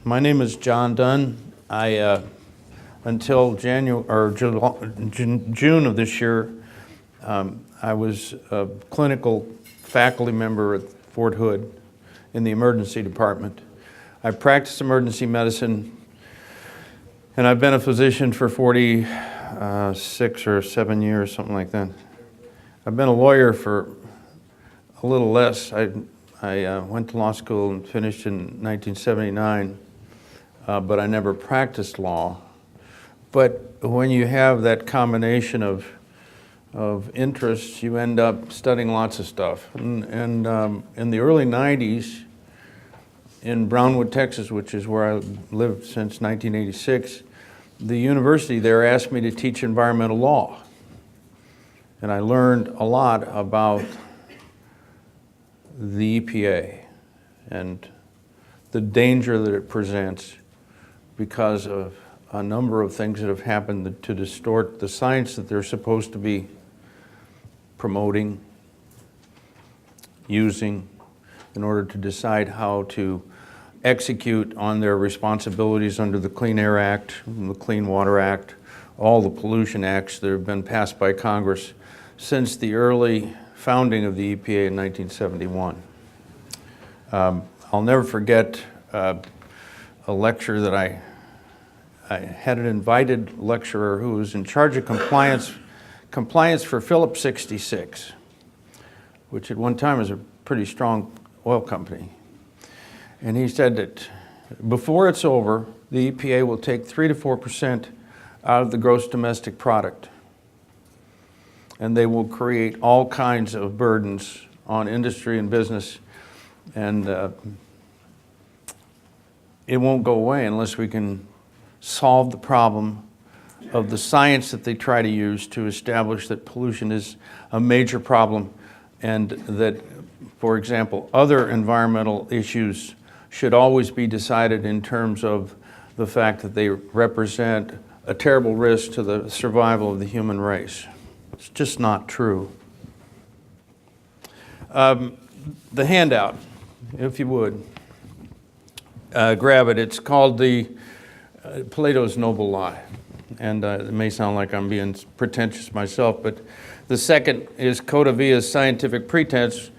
My name is John Dunn. Until June of this year, I was a clinical faculty member at Fort Hood in the emergency department. I practiced emergency medicine, and I've been a physician for 46 or 7 years, something like that. I've been a lawyer for a little less. I went to law school and finished in 1979, but I never practiced law. But when you have that combination of interests, you end up studying lots of stuff. And in the early 90s, in Brownwood, Texas, which is where I lived since 1986, the university there asked me to teach environmental law. And I learned a lot about the EPA and the danger that it presents because of a number of things that have happened to distort the science that they're supposed to be promoting, using, in order to decide how to execute on their responsibilities under the Clean Air Act, the Clean Water Act, all the pollution acts that have been passed by Congress since the early founding of the EPA in 1971. I'll never forget a lecture that I had an invited lecturer who was in charge of compliance for Phillips 66, which at one time was a pretty strong oil company. And he said that before it's over, the EPA will take 3 to 4% out of the gross domestic product. And they will create all kinds of burdens on industry and business. And it won't go away unless we can solve the problem of the science that they try to use to establish that pollution is a major problem, and that, for example, other environmental issues should always be decided in terms of the fact that they represent a terrible risk to the survival of the human race. It's just not true. The handout, if you would, grab it. It's called Plato's Noble Lie. And it may sound like I'm being pretentious myself, but the second is Kotti Via's scientific pretense,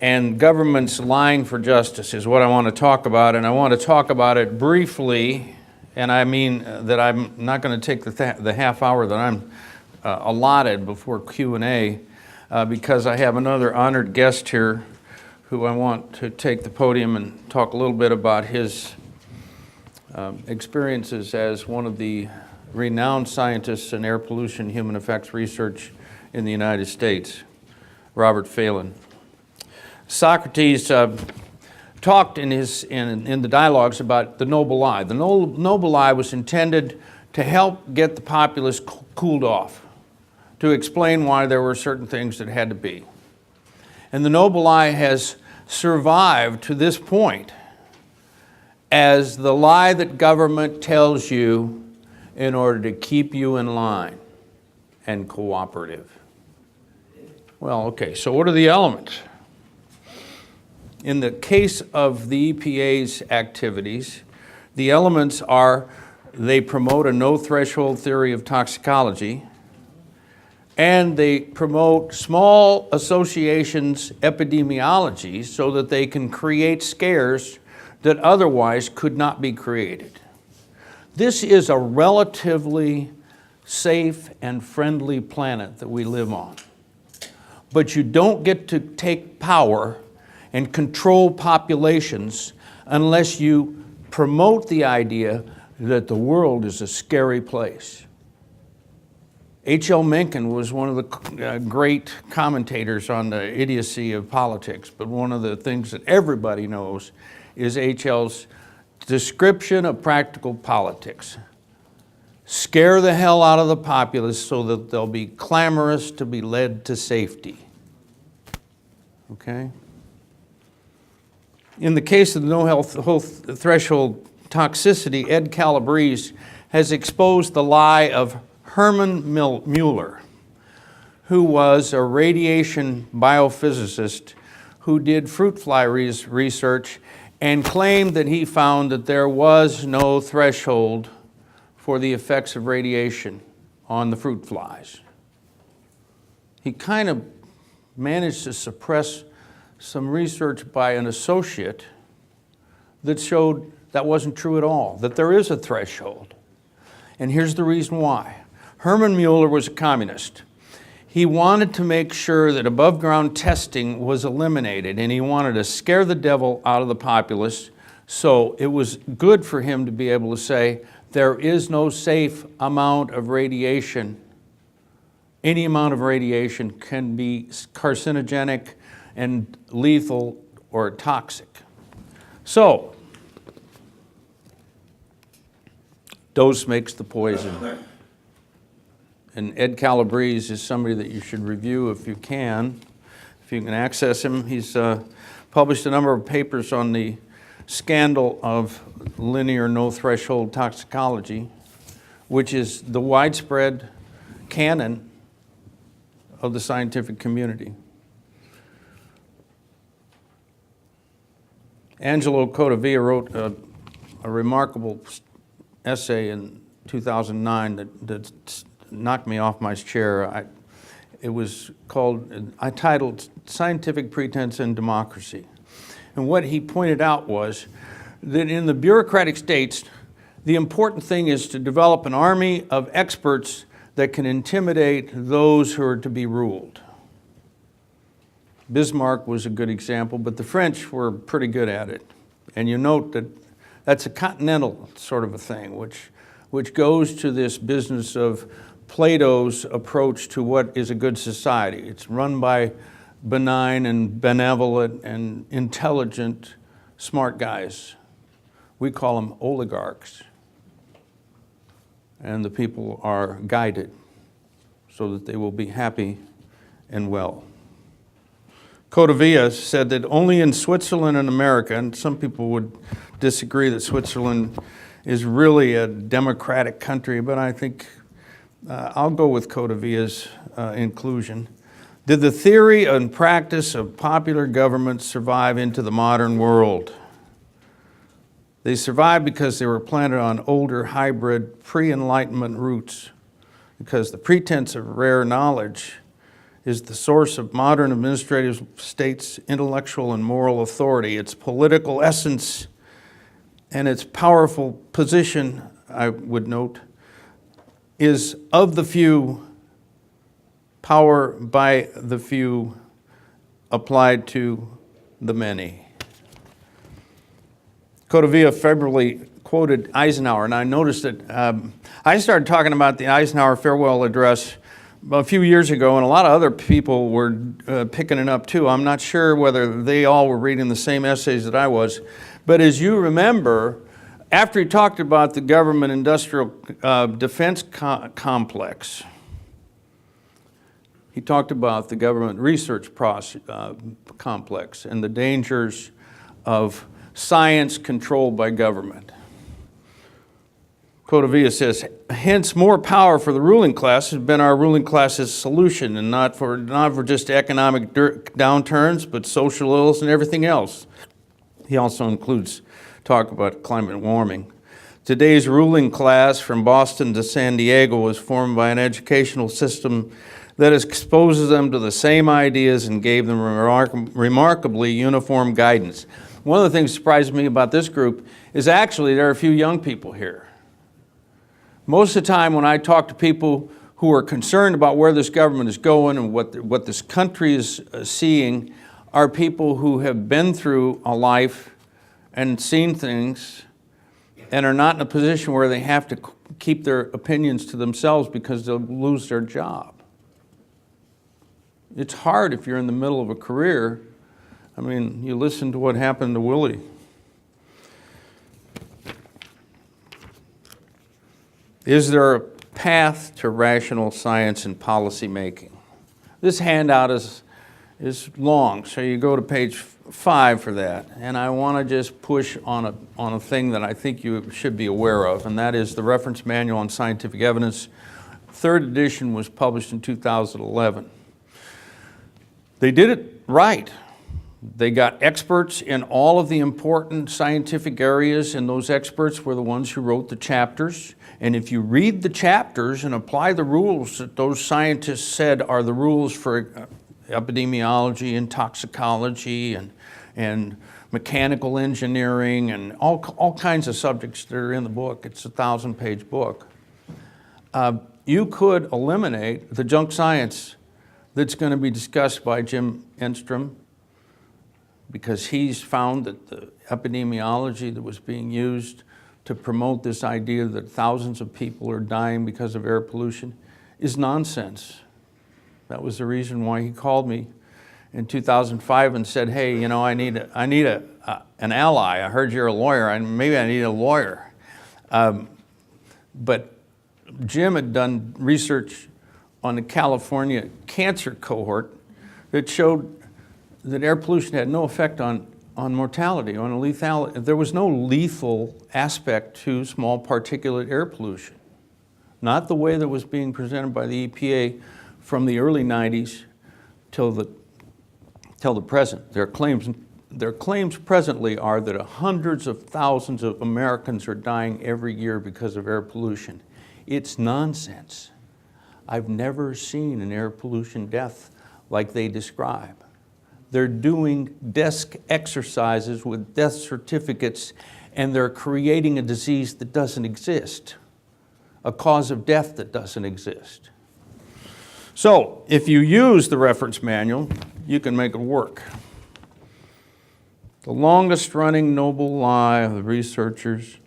and government's lying for justice is what I want to talk about. And I want to talk about it briefly, and I mean that I'm not going to take the half hour that I'm allotted before Q&A, because I have another honored guest here who I want to take the podium and talk a little bit about his experiences as one of the renowned scientists in air pollution human effects research in the United States, Robert Phelan. Socrates talked in the dialogues about the noble lie. The noble lie was intended to help get the populace cooled off, to explain why there were certain things that had to be. And the noble lie has survived to this point as the lie that government tells you in order to keep you in line and cooperative. Well, okay, so what are the elements? In the case of the EPA's activities, the elements are they promote a no-threshold theory of toxicology, and they promote small associations epidemiology so that they can create scares that otherwise could not be created. This is a relatively safe and friendly planet that we live on. But you don't get to take power and control populations unless you promote the idea that the world is a scary place. H.L. Mencken was one of the great commentators on the idiocy of politics, but one of the things that everybody knows is H.L.'s description of practical politics. Scare the hell out of the populace so that they'll be clamorous to be led to safety. Okay? In the case of the no-health threshold toxicity, Ed Calabrese has exposed the lie of Herman Mueller, who was a radiation biophysicist who did fruit fly research and claimed that he found that there was no threshold for the effects of radiation on the fruit flies. He kind of managed to suppress some research by an associate that showed that wasn't true at all, that there is a threshold. And here's the reason why. Hermann Mueller was a communist. He wanted to make sure that above ground testing was eliminated, and he wanted to scare the devil out of the populace. So it was good for him to be able to say, there is no safe amount of radiation. Any amount of radiation can be carcinogenic and lethal or toxic. So, dose makes the poison. And Ed Calabrese is somebody that you should review if you can access him. He's published a number of papers on the scandal of linear no-threshold toxicology, which is the widespread canon of the scientific community. Angelo Codevilla wrote a remarkable essay in 2009 that knocked me off my chair. It was called, I titled Scientific Pretense and Democracy. And what he pointed out was that in the bureaucratic states, the important thing is to develop an army of experts that can intimidate those who are to be ruled. Bismarck was a good example, but the French were pretty good at it. And you note that that's a continental sort of a thing, which goes to this business of Plato's approach to what is a good society. It's run by benign and benevolent and intelligent, smart guys. We call them oligarchs. And the people are guided so that they will be happy and well. Codevilla said that only in Switzerland and America, and some people would disagree that Switzerland is really a democratic country, but I think I'll go with Codevilla's inclusion. Did the theory and practice of popular government survive into the modern world? They survived because they were planted on older, hybrid, pre-Enlightenment roots, because the pretense of rare knowledge is the source of modern administrative states' intellectual and moral authority. Its political essence and its powerful position, I would note, is of the few, power by the few, applied to the many. Codevilla favorably quoted Eisenhower, and I noticed that I started talking about the Eisenhower farewell address a few years ago, and a lot of other people were picking it up too. I'm not sure whether they all were reading the same essays that I was, but as you remember, after he talked about the government industrial defense complex, he talked about the government research complex and the dangers of science controlled by government. Codevilla says, hence more power for the ruling class has been our ruling class's solution, and not for just economic downturns, but social ills and everything else. He also includes talk about climate warming. Today's ruling class from Boston to San Diego was formed by an educational system that exposes them to the same ideas and gave them remarkably uniform guidance. One of the things that surprised me about this group is actually there are a few young people here. Most of the time when I talk to people who are concerned about where this government is going and what this country is seeing are people who have been through a life and seen things and are not in a position where they have to keep their opinions to themselves because they'll lose their job. It's hard if you're in the middle of a career. I mean, you listen to what happened to Willie. Is there a path to rational science and policy making? This handout is long, so you go to page 5 for that. And I want to just push on a thing that I think you should be aware of, and that is the Reference Manual on Scientific Evidence. 3rd edition was published in 2011. They did it right. They got experts in all of the important scientific areas, and those experts were the ones who wrote the chapters. And if you read the chapters and apply the rules that those scientists said are the rules for epidemiology and toxicology and mechanical engineering and all kinds of subjects that are in the book, it's a 1,000-page book, you could eliminate the junk science that's going to be discussed by Jim Enstrom, because he's found that the epidemiology that was being used to promote this idea that thousands of people are dying because of air pollution is nonsense. That was the reason why he called me in 2005 and said, hey, you know, I need an ally. I heard you're a lawyer, and maybe I need a lawyer. But Jim had done research on the California cancer cohort that showed that air pollution had no effect on mortality, on lethality. There was no lethal aspect to small particulate air pollution. Not the way that was being presented by the EPA from the early 90s till the present. Their claims presently are that hundreds of thousands of Americans are dying every year because of air pollution. It's nonsense. I've never seen an air pollution death like they describe. They're doing desk exercises with death certificates, and they're creating a disease that doesn't exist, a cause of death that doesn't exist. So if you use the reference manual, you can make it work. The longest running noble lie of the researchers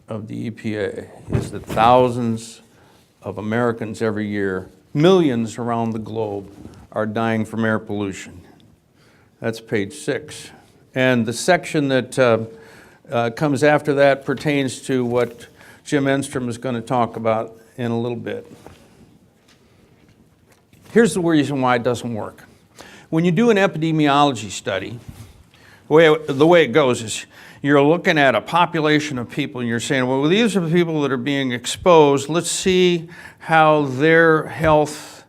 of the EPA is that thousands of Americans every year, millions around the globe, are dying from air pollution. That's page 6. And the section that comes after that pertains to what Jim Enstrom is going to talk about in a little bit. Here's the reason why it doesn't work. When you do an epidemiology study, the way it goes is you're looking at a population of people and you're saying, well, these are the people that are being exposed. Let's see how their health,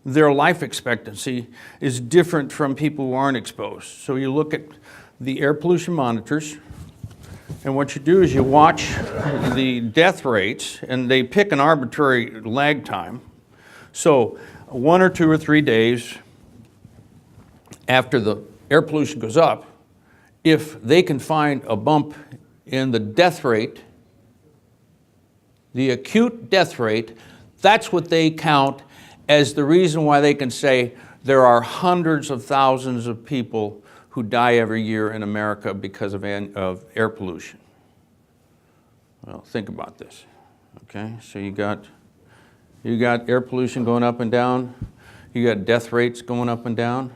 their life expectancy is different from people who aren't exposed. So you look at the air pollution monitors, and what you do is you watch the death rates, and they pick an arbitrary lag time. So 1 or 2 or 3 days after the air pollution goes up, if they can find a bump in the death rate, the acute death rate, that's what they count as the reason why they can say there are hundreds of thousands of people who die every year in America because of air pollution. Well, think about this, okay? So you got air pollution going up and down, you got death rates going up and down.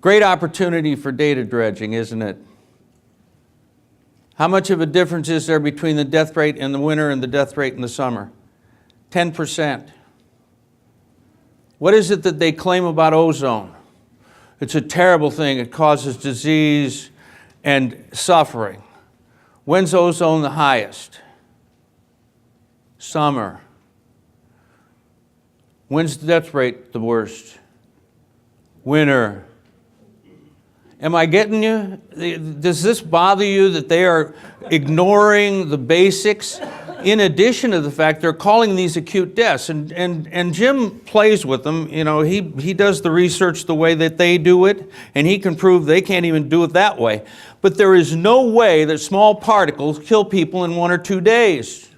Great opportunity for data dredging, isn't it? How much of a difference is there between the death rate in the winter and the death rate in the summer? 10%. What is it that they claim about ozone? It's a terrible thing. It causes disease and suffering. When's ozone the highest? Summer. When's the death rate the worst? Winter. Am I getting you? Does this bother you that they are ignoring the basics? In addition to the fact they're calling these acute deaths, and Jim plays with them. You know, he does the research the way that they do it, and he can prove they can't even do it that way. But there is no way that small particles kill people in 1 or 2 days.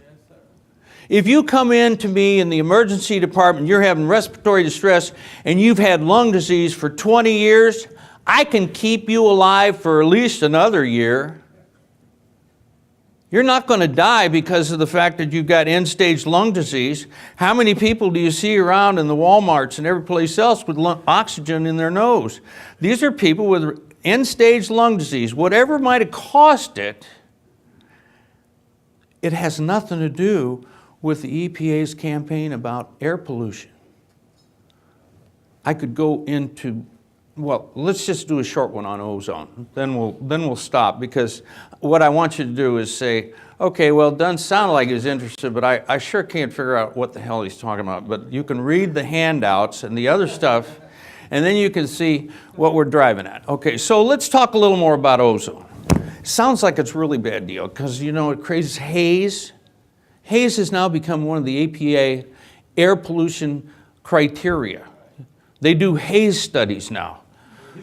If you come in to me in the emergency department, you're having respiratory distress, and you've had lung disease for 20 years, I can keep you alive for at least another year. You're not going to die because of the fact that you've got end-stage lung disease. How many people do you see around in the Walmarts and every place else with oxygen in their nose? These are people with end-stage lung disease. Whatever might have caused it, it has nothing to do with the EPA's campaign about air pollution. I could go into, well, let's just do a short one on ozone. Then we'll stop, because what I want you to do is say, okay, well, Dunn sounded like he was interested, but I sure can't figure out what the hell he's talking about. But you can read the handouts and the other stuff, And then you can see what we're driving at. Okay, so let's talk a little more about ozone. Sounds like it's a really bad deal because, you know, it creates haze. Haze has now become one of the APA air pollution criteria. They do haze studies now.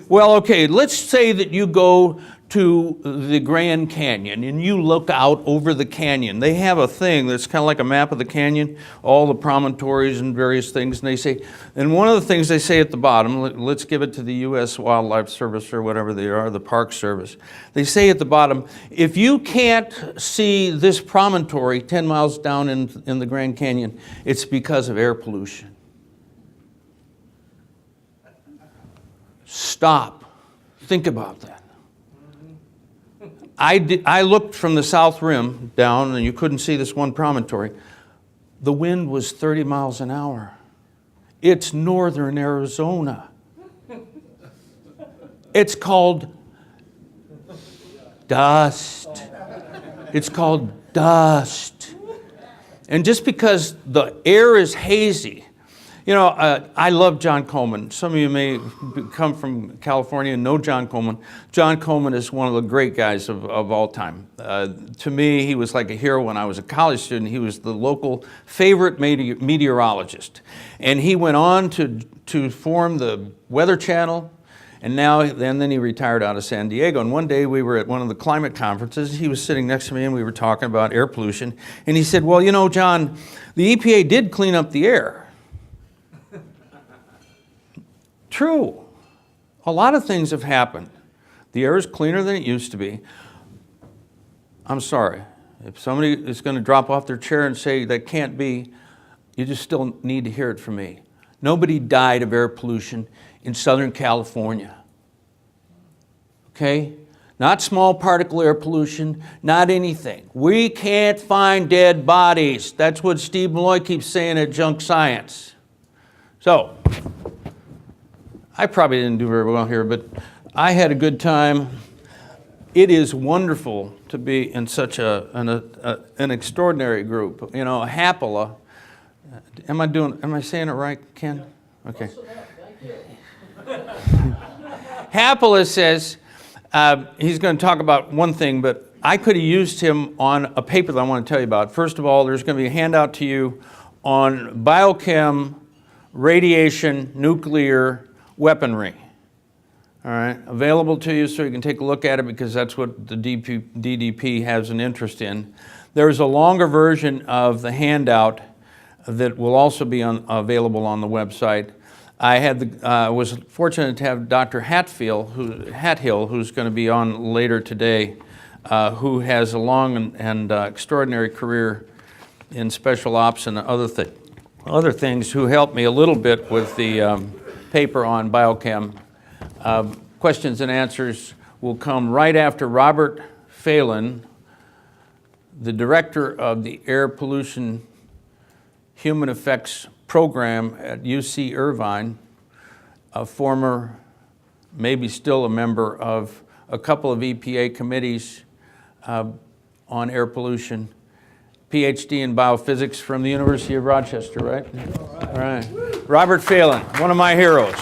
Well, okay, let's say that you go to the Grand Canyon and you look out over the canyon. They have a thing that's kind of like a map of the canyon, all the promontories and various things, and they say, and one of the things they say at the bottom, let's give it to the U.S. Wildlife Service or whatever they are, the Park Service. They say at the bottom, if you can't see this promontory 10 miles down in the Grand Canyon, it's because of air pollution. Stop. Think about that. I looked from the south rim down and you couldn't see this one promontory. The wind was 30 miles an hour. It's northern Arizona. It's called dust. It's called dust. And just because the air is hazy, you know, I love John Coleman. Some of you may come from California and know John Coleman. John Coleman is one of the great guys of all time. To me, he was like a hero when I was a college student. He was the local favorite meteorologist. And he went on to form the Weather Channel. And then he retired out of San Diego. And one day we were at one of the climate conferences. He was sitting next to me and we were talking about air pollution. And he said, well, you know, John, the EPA did clean up the air. True. A lot of things have happened. The air is cleaner than it used to be. I'm sorry. If somebody is going to drop off their chair and say that can't be, you just still need to hear it from me. Nobody died of air pollution in Southern California. Okay? Not small particle air pollution, not anything. We can't find dead bodies. That's what Steve Malloy keeps saying at Junk Science. So, I probably didn't do very well here, but I had a good time. It is wonderful to be in such an extraordinary group. You know, Hapala. Am I saying it right, Ken? Okay. Hapala says he's going to talk about one thing, but I could have used him on a paper that I want to tell you about. First of all, there's going to be a handout to you on biochem, radiation, nuclear weaponry. All right, available to you so you can take a look at it because that's what the DDP has an interest in. There's a longer version of the handout that will also be available on the website. I was fortunate to have Dr. Hathill, who's going to be on later today, who has a long and extraordinary career in special ops and other things, who helped me a little bit with the paper on biochem. Questions and answers will come right after Robert Phelan, the director of the Air Pollution Human Effects Program at UC Irvine, a former, maybe still a member of a couple of EPA committees on air pollution, PhD in biophysics from the University of Rochester, right? All right. Robert Phelan, one of my heroes.